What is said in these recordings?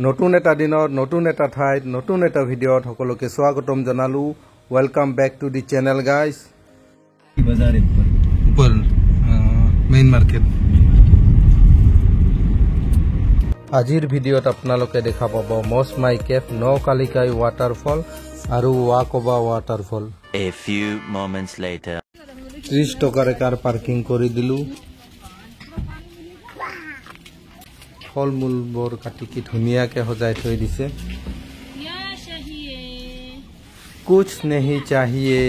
নতুন এটা দিনত নতুন এটা ঠাইত নতুন এটা ভিডিঅ'ত সকলোকে স্বাগতম জনালো welcome back to the channel guys বাজার ऊपर মেইন মার্কেট আজিৰ ভিডিঅ'ত আপোনালোকে দেখা পাব মছ মাই কেফ নকালিকাই ৱাটাৰফল আৰু ৱাকবা waterfall A few moments later 30 টকাৰ কাৰ পাৰ্কিং কৰি দিলো फल मूल बोर काटी की धुनिया के सजाई थई दिसे कुछ नहीं चाहिए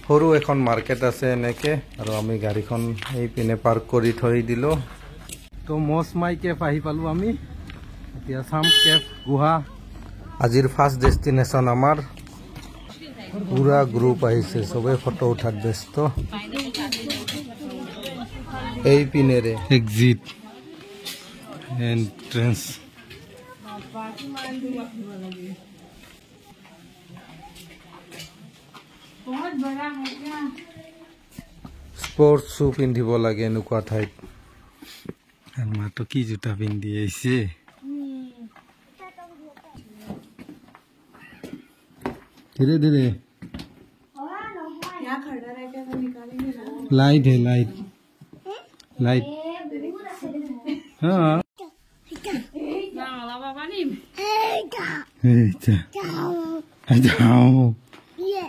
हरु एखन मार्केट आसे एनेके आरो आमी गाड़ीखन एई पिने पार्क करी थई दिलो तो मस माई केफ आही पालु आमी এতিয়া साम केफ गुहा आजिर फार्स्ट डेस्टिनेशन आमार पूरा ग्रुप आइसे सबे फोटो उठात व्यस्त এই পিনেরে এক্সিট এন্ট্রেন্স बहुत बड़ा है क्या स्पोर्ट्स शू पिंधिब लागे एनुका ठाईत आरमा तो की जुटा पिंधि आइसे धीरे धीरे क्या खड़ा रह के निकालेंगे लाइट है लाइट लाइट हाँ जाओ ये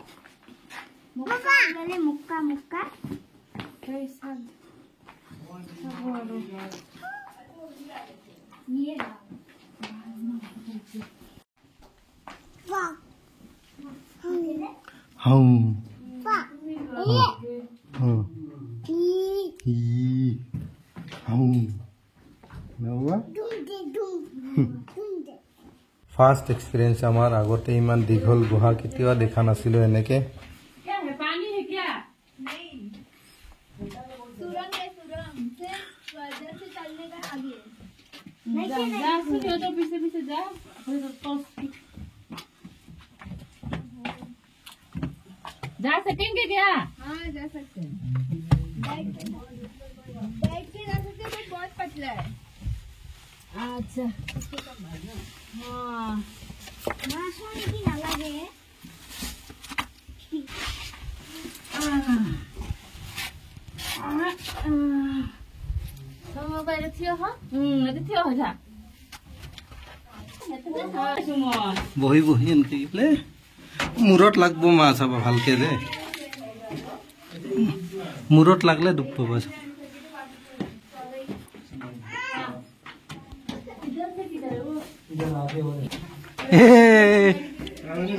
पापा मुक्का मुक्का ये हम फार्स्ट एक्सपीरियंस आमार आगते इमान दीघल गुहा केतिया देखा नासिलो एनेके क्या है पानी है क्या नहीं सुरंग है सुरंग से वजह से चलने का आगे नहीं जा तो पीछे पीछे जा जा सकेंगे क्या हां जा सकते हैं बैठ के जा सकते हैं बहुत पतला है अच्छा हाँ माशों की ना लगे तो मोबाइल थियो हो itu थियो हो जा বহি বহি এনকে প্লে মুৰত লাগব মা চাব ভালকে দে মুৰত লাগলে দুখ পাব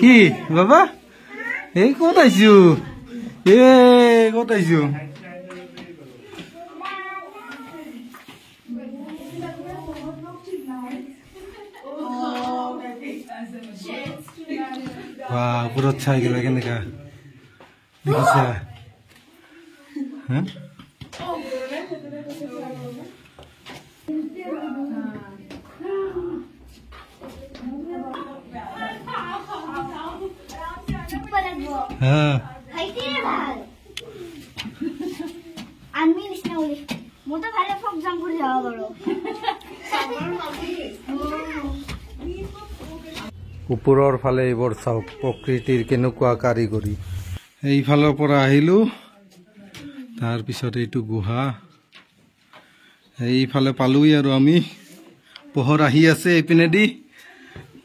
কি বাবা এই কত আইছো কত আইছো वाह पूरा अच्छा है लगे ना देखिए हैं हाँ आदमी निश्चय बोले मोटा खाले फक जाम कर जाओ बड़ो উপৰৰ ফালে এইবোৰ চাওক প্ৰকৃতিৰ কেনেকুৱা কাৰিকৰী এইফালৰ পৰা আহিলো তাৰ পিছত এইটো গুহা এইফালে পালোই আৰু আমি পোহৰ আহি আছে এইপিনেদি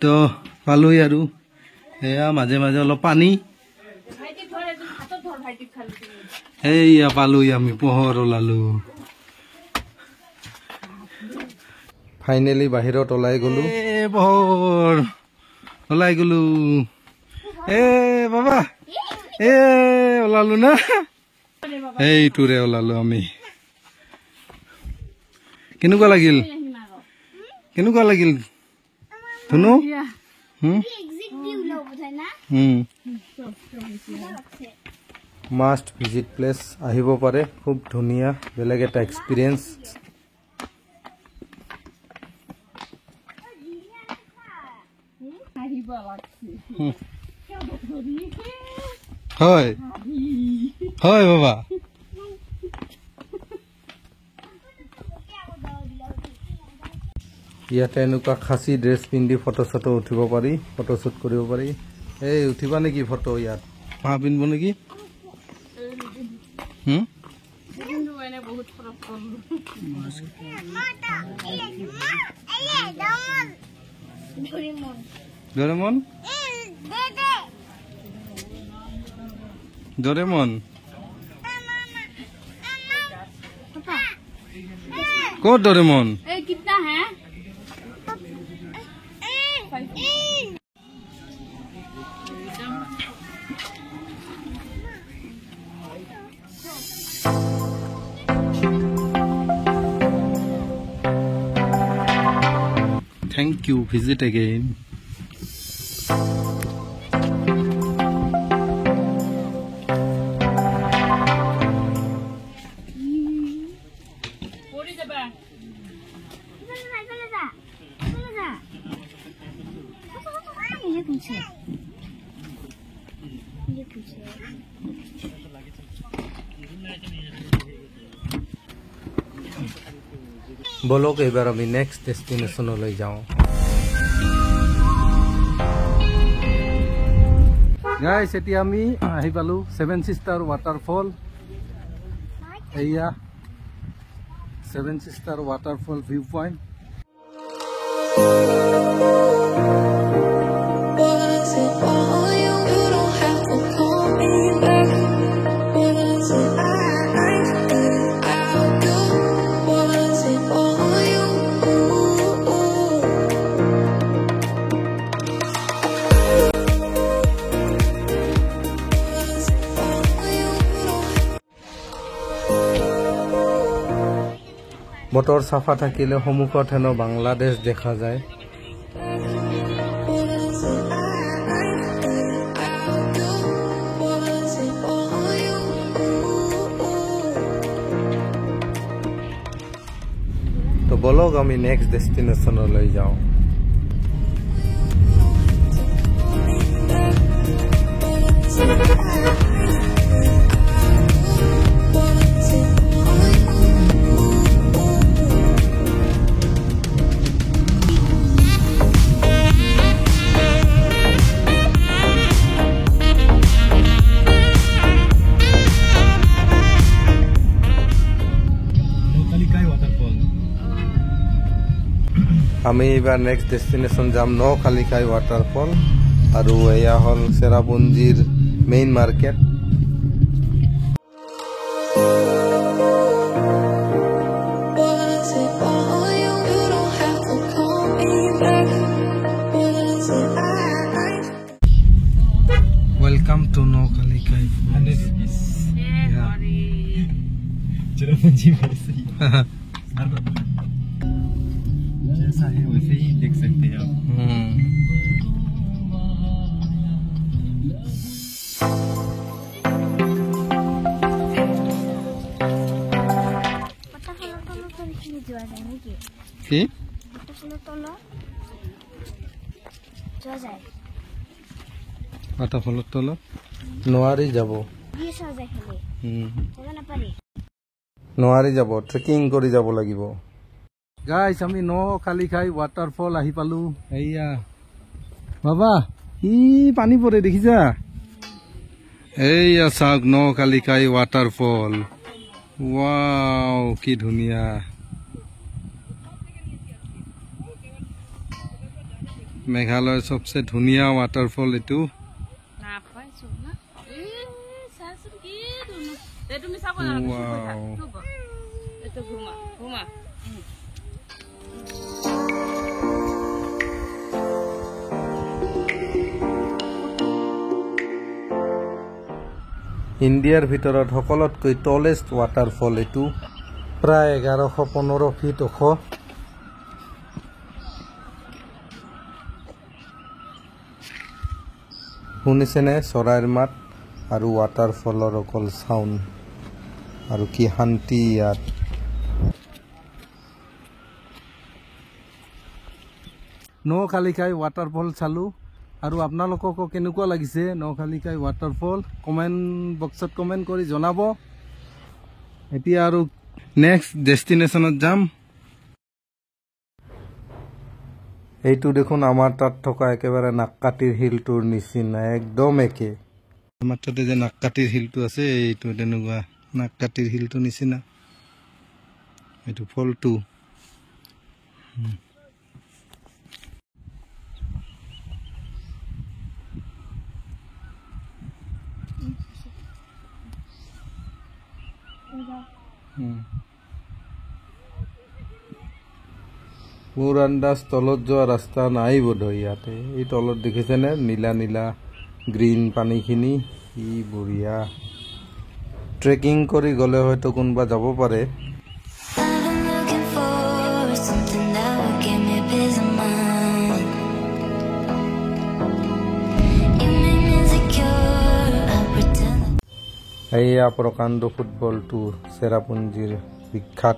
তো পালোই আৰু এয়া মাজে মাজে অলপ পানী এইয়া পালোই আমি পোহৰ ওলালো ফাইনেলি বাহিৰত ওলাই গলো পোহৰ ওলাই গলো বাবা ওলালো না এইটোৰে ওলালো আমি কেনেকুৱা লাগিল শুনো মাষ্ট ভিজিট প্লেস আহিব পাৰে খুব ধুনীয়া বেলেগ এটা এক্সপিৰিয়েন্স হয় হয় বাবা ইয়াতে এনেকুৱা খাচী ড্ৰেছ পিন্ধি ফটো চটো উঠিব পাৰি ফটোশ্বুট কৰিব পাৰি এই উঠিবা নেকি ফটো ইয়াত মা পিন্ধিব নেকি ডোরেমন ডোরেমন कौन डोरेमोन कितना है थैंक यू विजिट अगेन बोलो एबार आमी नेक्स्ट डेस्टिनेशनলৈ যাওঁ गाइस এতিয়া আমি আহি পালো সেভেন সিস্টার ওয়াটারফল এইয়া seven sister waterfall view point বতৰ সাফা থাকিলে সমুখত হেনো বাংলাদেশ দেখা যায় তো বলক আমি নেক্সট ডেস্টিনেশনলৈ যাওঁ আমি এবার নেক্সট ডেস্টিনেশন যাম নকালিকাই ওয়াটারফল আর এয়া হল চেরাপুঞ্জির main market welcome to Nohkalikai Cherrapunji जैसा है वैसे ही देख सकते हैं आप ওয়াটারফলের তলত নোৱাৰি যাব নোৱাৰি যাব ট্ৰেকিং কৰি যাব লাগিব গাইস আমি নকালিকাই ওয়াটাৰফল আহি পালো এইয়া বাবা ই পানী পৰে দেখিছা এইয়া চাওক নকালিকাই ওয়াটাৰফল ওয়াও কি ধুনিয়া মেঘালয়ৰ সবচে ধুনিয়া ওয়াটাৰফল এটো ইন্ডিয়াৰ ভিতৰত সকলোতকৈ টলেষ্ট ওয়াটাৰফল এটো প্ৰায় 1115 ফিট ওখ শুনিছেনে চৰাইৰ মাত আৰু ওয়াটাৰফলৰ অকল সাউন্ড আৰু কি শান্তি ইয়াত নকালিকাই ওয়াটাৰফল চালু আৰু আপোনালোকক কেনেকুৱা লাগিছে নকালিকাই ওয়াটাৰফল কমেন্ট বক্সত কমেন্ট কৰি জনাব এতিয়া আৰু নেক্সট ডেস্টিনেশনত যাম এইটো দেখোন আমাৰ তাত থকা একেবাৰে নাককাটিৰ শিলটোৰ নিচিনা একদম একে আমাৰ তাতে যে নাককাটিৰ শিলটো আছে এইটো তেনেকুৱা নাককাটিৰ শিলটো নিচিনা এইটো ফলটো মোৰ আন্দাজ তলত যোৱা ৰাস্তা নাই বোধহয় ইয়াতে এই তলত দেখিছেনে নীলা নীলা গ্ৰীণ পানীখিনি কি বঢ়িয়া ট্ৰেকিং কৰি গ'লে হয়তো কোনোবা যাব পাৰে এয়া প্ৰকাণ্ড ফুটবলটো চেৰাপুঞ্জীৰ বিখ্যাত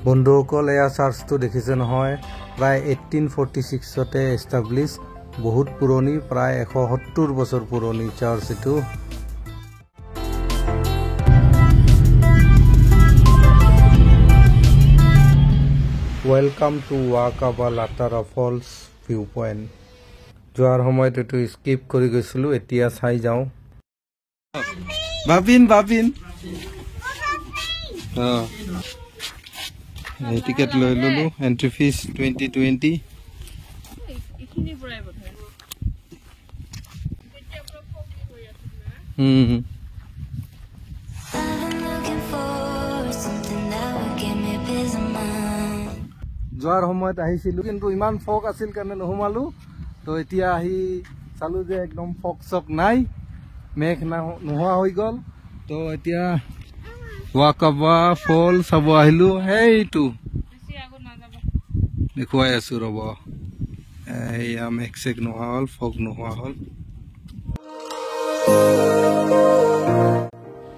বন্ধুসকল এয়া চাৰ্চটো দেখিছে নহয় প্ৰায় 1846তে এষ্টাব্লিছ বহুত পুৰণি প্ৰায় 170 বছৰ পুৰণি চাৰ্চ এইটো ওয়েলকাম টু ৱাকাবা লাটাৰা ফলছ ভিউ পইণ্ট যোৱাৰ সময়ত এইটো স্কিপ কৰি গৈছিলোঁ এতিয়া চাই যাওঁ বাবিন এই টিকেট লৈ ললো এন্ট্ৰি ফিজ 2020 যোৱাৰ সময়ত আহিছিলোঁ কিন্তু ইমান ফগ আছিল কাৰণে নোসোমালো তো এতিয়া আহি চালো যে একদম ফগ চক নাই মেঘ নোহোৱা হৈ গ'ল তো এতিয়া ৱাকাবা ফল চাব আহিলো সেইটো দেখুৱাই আছো ৰ'ব এয়া মেঘ চেক নোহোৱা হ'ল ফগ নোহোৱা হ'ল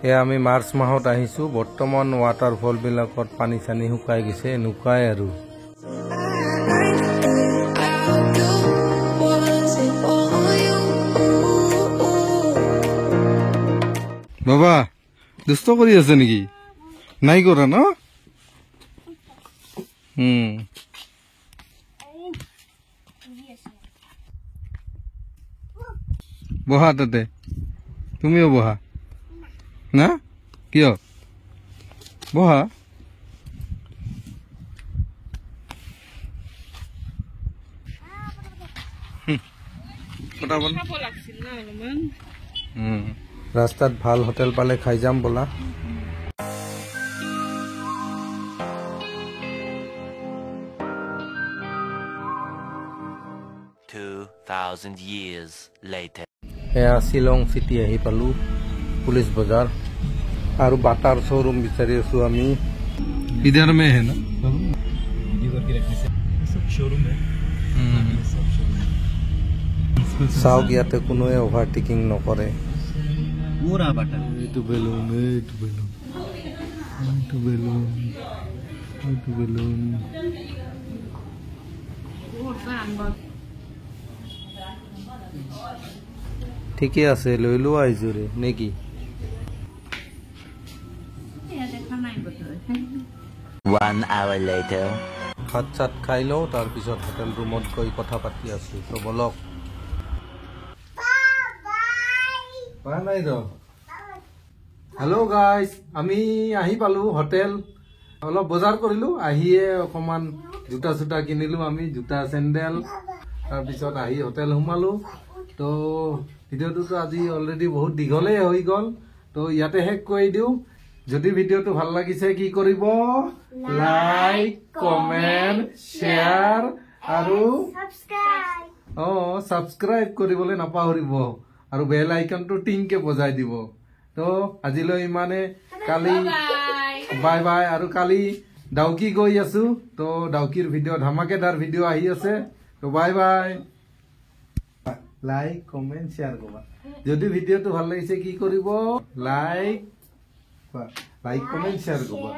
এয়া আমি মাৰ্চ মাহত আহিছো বৰ্তমান ৱাটাৰফলবিলাকত পানী চানী শুকাই গৈছে এনেকুৱাই আৰু বাবা দুষ্ট কৰি আছে নেকি নাই কৰা ন বহা তাতে তুমিও বহা না কিয় বহা ৰাস্তাত ভাল হোটেল পালে খাই যাম বলা 2,000 years later. এয়া শিলং চিটি আহি পালো পুলিচ বজাৰ আৰু বাটাৰ শ্বৰুম বিচাৰি আছো আমি इधर में है ना शोरूम है চাওক ইয়াতে কোনোৱে অভাৰটেকিং নকৰে पूरा बटन এইটো বেলুন ঠিকে আছে লৈ লোৱা এইযোৰে নেকি 1 hour later. ভাত চাত খাই লওঁ তাৰপিছত হোটেল ৰুমত গৈ কথা পাতি আছো তো বলক হেল্ল' গাইজ আমি আহি পালো হোটেল অলপ বজাৰ কৰিলো আহিয়ে অকমান জোতা চোতা কিনিলো আমি জোতা চেণ্ডেল তাৰপিছত আহি হোটেল সোমালো তো ভিডিঅ'টোতো আজি অলৰেডি বহুত দীঘলেই হৈ গ'ল তো ইয়াতে শেষ কৰি দিওঁ যদি ভিডিঅ'টো ভাল লাগিছে কি কৰিব লাইক কমেন্ট শ্বেয়াৰ আৰু সাবস্ক্ৰাইব কৰিবলৈ নাপাহৰিব আৰু বেল আইকনটো টিংকে বজাই দিব তো আজিলৈ ইমানে কালি বাই বাই আৰু কালি ডাউকি গৈ আছো তো ডাউকিৰ ভিডিঅ' ধামাকেদাৰ ভিডিঅ' আহি আছে তো bye bye like comment share কৰবা যদি ভিডিঅ'টো ভাল লাগিছে কি কৰিব লাইক কমেন্ট শ্বেয়াৰ কৰবা